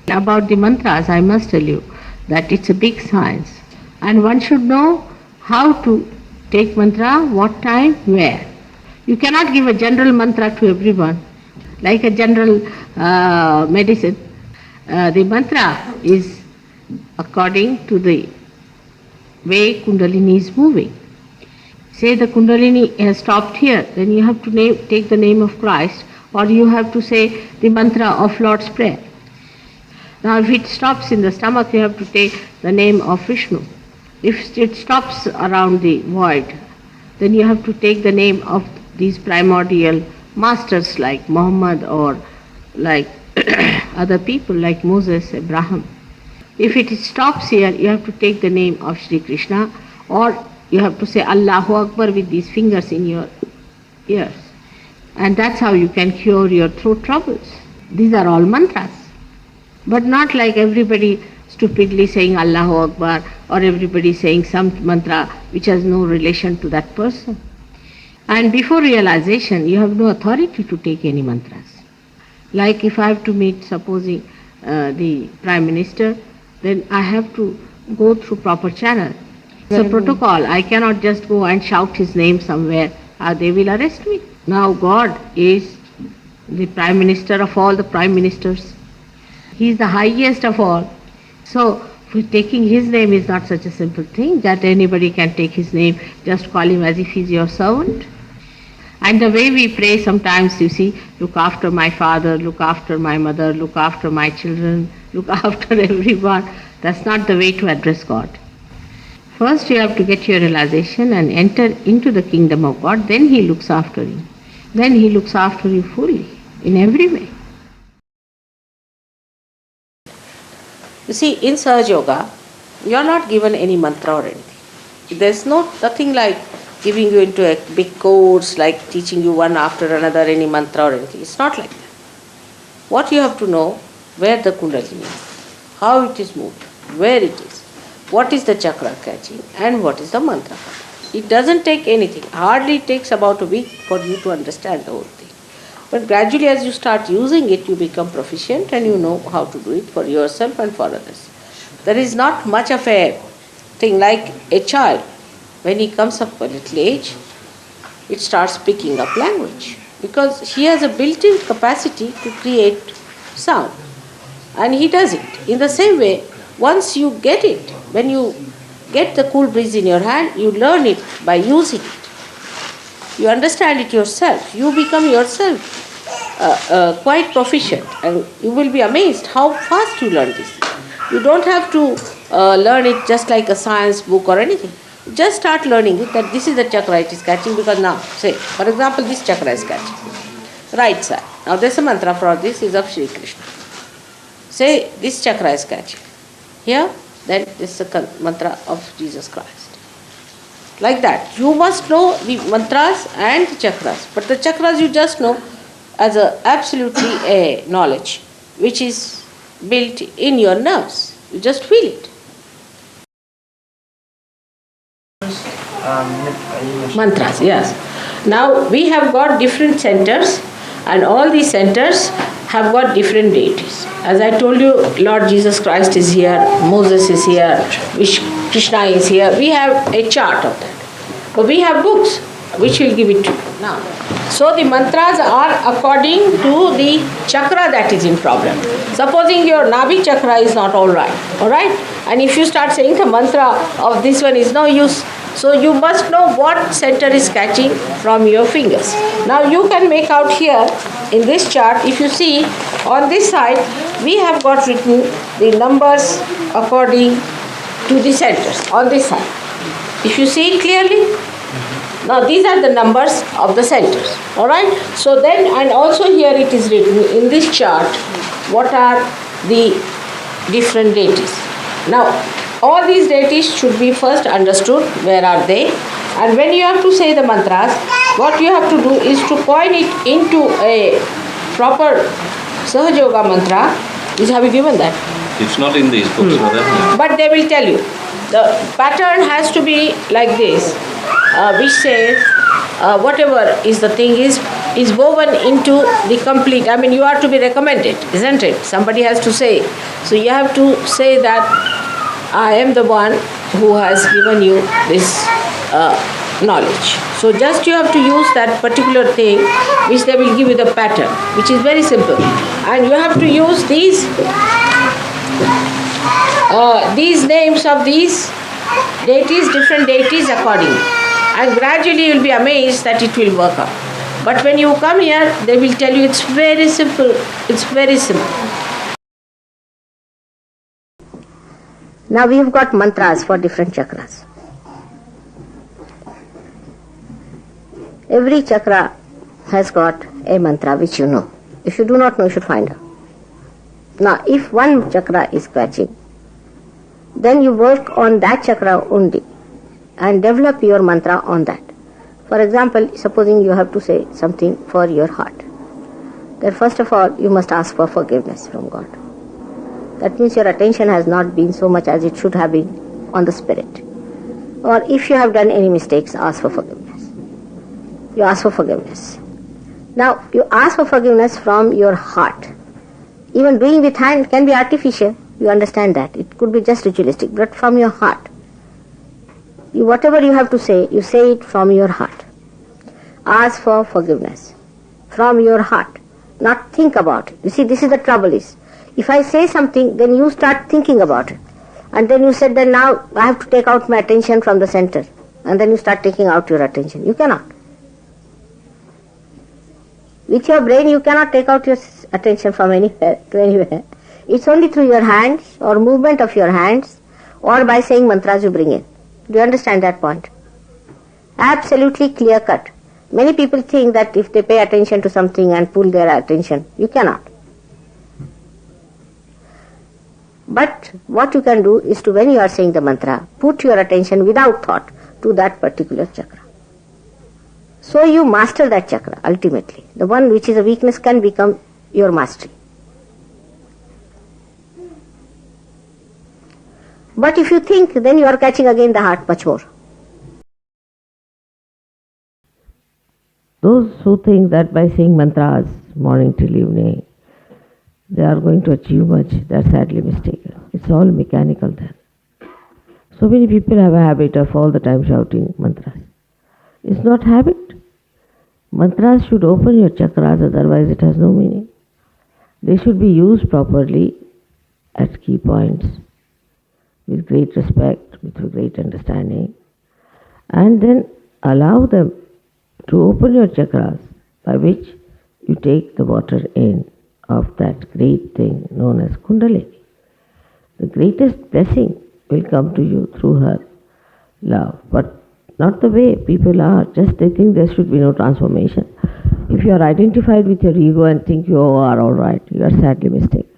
About the mantras, I must tell you that it's a big science, and one should know how to take mantra, what time, where. You cannot give a general mantra to everyone, like a general medicine. The mantra is according to the way Kundalini is moving. Say the Kundalini has stopped here, then you have to take the name of Christ, or you have to say the mantra of Lord's Prayer. Now, if it stops in the stomach, you have to take the name of Vishnu. If it stops around the void, then you have to take the name of these primordial masters like Muhammad or like other people like Moses, Abraham. If it stops here, you have to take the name of Sri Krishna, or you have to say Allahu Akbar with these fingers in your ears. And that's how you can cure your throat troubles. These are all mantras. But not like everybody stupidly saying Allahu Akbar or everybody saying some mantra which has no relation to that person. And before realization, you have no authority to take any mantras. Like if I have to meet, supposing, the Prime Minister, then I have to go through proper channel. It's a protocol. I cannot just go and shout his name somewhere. They will arrest me. Now God is the Prime Minister of all the Prime Ministers. He is the highest of all. So taking his name is not such a simple thing that anybody can take his name, just call him as if he's your servant. And the way we pray sometimes, you see, look after my father, look after my mother, look after my children, look after everyone. That's not the way to address God. First you have to get your realization and enter into the kingdom of God, then He looks after you. Then He looks after you fully, in every way. You see, in Sahaja Yoga, you are not given any mantra or anything. There's nothing like giving you into a big course, like teaching you one after another any mantra or anything. It's not like that. What you have to know, where the Kundalini is, how it is moved, where it is, what is the chakra catching, and what is the mantra. It doesn't take anything. Hardly takes about a week for you to understand the whole thing. But gradually as you start using it, you become proficient and you know how to do it for yourself and for others. There is not much of a thing like a child. When he comes up a little age, it starts picking up language because he has a built-in capacity to create sound. And he does it. In the same way, once you get it, when you get the cool breeze in your hand, you learn it by using it. You understand it yourself. You become yourself quite proficient, and you will be amazed how fast you learn this. You don't have to learn it just like a science book or anything. Just start learning it, that this is the chakra it is catching, because now, say, for example, this chakra is catching. Right side. Now there's a mantra for this is of Sri Krishna. Say, this chakra is catching. Here, then this is the mantra of Jesus Christ. Like that. You must know the mantras and the chakras. But the chakras you just know as absolutely a knowledge which is built in your nerves. You just feel it. Mantras, yes. Now we have got different centers, and all these centers have got different deities. As I told you, Lord Jesus Christ is here, Moses is here, Krishna is here. We have a chart of that. But we have books which will give it to you now. So the mantras are according to the chakra that is in problem. Supposing your Nabhi chakra is not alright, and if you start saying the mantra of this one is no use, so you must know what center is catching from your fingers. Now you can make out here in this chart, if you see on this side, we have got written the numbers according to the centers on this side. If you see it clearly, now these are the numbers of the centers, alright? So then, and also here it is written in this chart, what are the different deities. Now, all these deities should be first understood, where are they? And when you have to say the mantras, what you have to do is to coin it into a proper Sahaja Yoga mantra. Have you given that? It's not in these books, but they will tell you. The pattern has to be like this, which says whatever is the thing is is woven into the complete. I mean, you are to be recommended, isn't it? Somebody has to say. So you have to say that I am the one who has given you this knowledge. So just you have to use that particular thing which they will give you the pattern, which is very simple. And you have to use these names of these deities, different deities accordingly. And gradually you will be amazed that it will work out. But when you come here, they will tell you it's very simple. It's very simple. Now we have got mantras for different chakras. Every chakra has got a mantra which you know. If you do not know, you should find out. Now, if one chakra is scratching, then you work on that chakra only and develop your mantra on that. For example, supposing you have to say something for your heart, then first of all, you must ask for forgiveness from God. That means your attention has not been so much as it should have been on the spirit. Or if you have done any mistakes, ask for forgiveness. You ask for forgiveness. Now, you ask for forgiveness from your heart. Even doing with hand can be artificial. You understand that. It could be just ritualistic, but from your heart. Whatever you have to say, you say it from your heart. Ask for forgiveness from your heart. Not think about it. You see, this is the trouble is. If I say something, then you start thinking about it. And then you said that now I have to take out my attention from the center. And then you start taking out your attention. You cannot. With your brain, you cannot take out your attention from anywhere to anywhere. It's only through your hands or movement of your hands or by saying mantras you bring in. Do you understand that point? Absolutely clear cut. Many people think that if they pay attention to something and pull their attention, you cannot. But what you can do is to, when you are saying the mantra, put your attention without thought to that particular chakra. So you master that chakra ultimately. The one which is a weakness can become your mastery. But if you think, then you are catching again the heart much more. Those who think that by saying mantras morning till evening, they are going to achieve much, they are sadly mistaken. It's all mechanical then. So many people have a habit of all the time shouting mantras. It's not habit. Mantras should open your chakras, otherwise it has no meaning. They should be used properly at key points, with great respect, with great understanding, and then allow them to open your chakras by which you take the water in of that great thing known as Kundalini. The greatest blessing will come to you through her love, but not the way people are. Just they think there should be no transformation. If you are identified with your ego and think you are all right, you are sadly mistaken.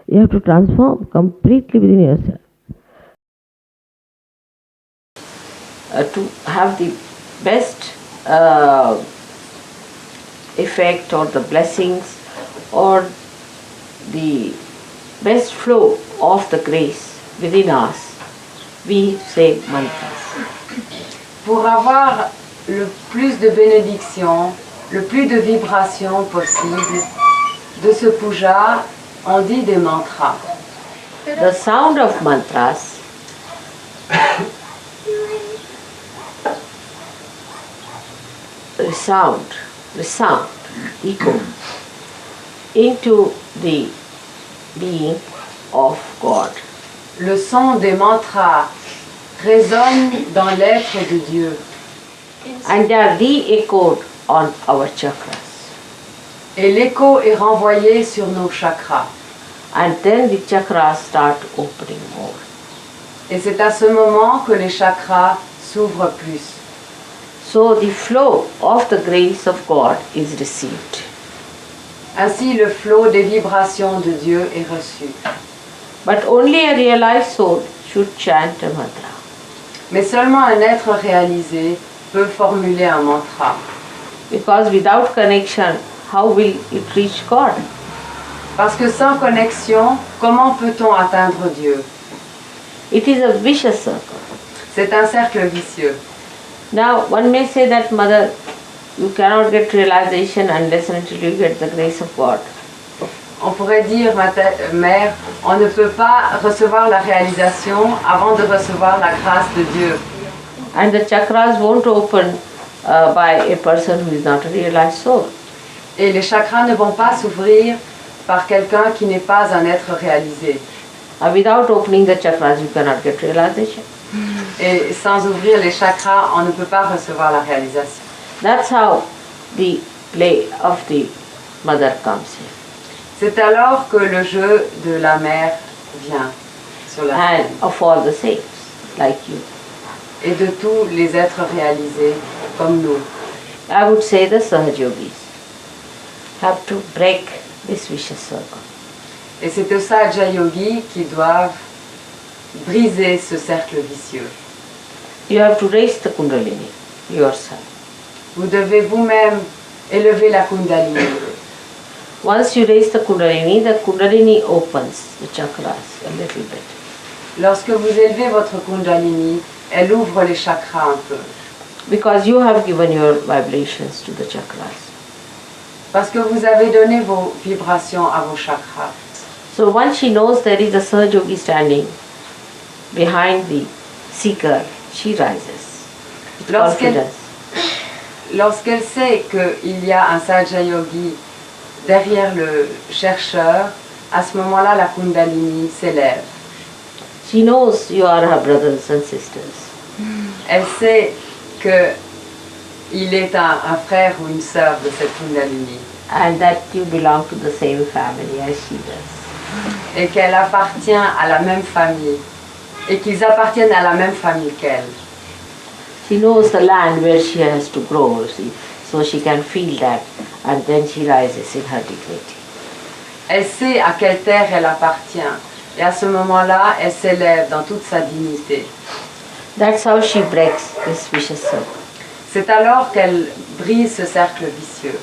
You have to transform completely within yourself. To have the best effect or the blessings or the best flow of the grace within us, we say mantras. Pour avoir le plus de bénédictions, le plus de vibrations possible de ce puja, on dit des mantras. The sound of mantras resound, echo into the being of God. Le son des mantras résonne dans l'être de Dieu. And they are re-echoed on our chakras. Et l'écho est renvoyé sur nos chakras. And then the chakras start opening more. Et c'est à ce moment que les chakras s'ouvrent plus. So the flow of the grace of God is received. Ainsi, le flot des vibrations de Dieu est reçu. But only a realized soul should chant a mantra. Mais seulement un être réalisé peut formuler un mantra. Because without connection, how will it reach God? Parce que sans connexion, comment peut-on atteindre Dieu? It is a vicious circle. C'est un cercle vicieux. Now, one may say that, Mother, you cannot get realization unless and until you get the grace of God. On pourrait dire, mère, on ne peut pas recevoir la réalisation avant de recevoir la grâce de Dieu. And the chakras won't open by a person who is not a realized soul. Et les chakras ne vont pas s'ouvrir par quelqu'un qui n'est pas un être réalisé. Without opening the chakras, you cannot get realization. Et sans ouvrir les chakras, on ne peut pas recevoir la réalisation. That's how the play of the mother comes here. C'est alors que le jeu de la mère vient sur la And scène. of all the saints, like you. Et de tous les êtres réalisés comme nous. I would say the Sahaj Yogis have to break this vicious circle. Et c'est aux Sahaja Yogis qui doivent briser ce cercle vicieux. You have to raise the Kundalini yourself. Vous devez vous-même élever la Kundalini. Once you raise the Kundalini opens the chakras a little bit. Lorsque vous élevez votre Kundalini, elle ouvre les chakras un peu. Because you have given your vibrations to the chakras. Parce que vous avez donné vos vibrations à vos chakras. So once she knows there is a Sahaj Yogi standing behind the seeker, she rises. With confidence. Lorsqu'elle sait qu'il y a un Sahaja Yogi derrière le chercheur, à ce moment-là, la Kundalini s'élève. She knows you are her brothers and sisters. Elle sait qu'il est un frère ou une sœur de cette Kundalini. And that you belong to the same family as she does. Et qu'elle appartient à la même famille. Et qu'ils appartiennent à la même famille qu'elle. She knows the land where she has to grow, see, so she can feel that, and then she rises in her dignity. Elle sait à quelle terre elle appartient. Et à ce moment-là, elle s'élève dans toute sa dignité. That's how she breaks this vicious circle. C'est alors qu'elle brise ce cercle vicieux.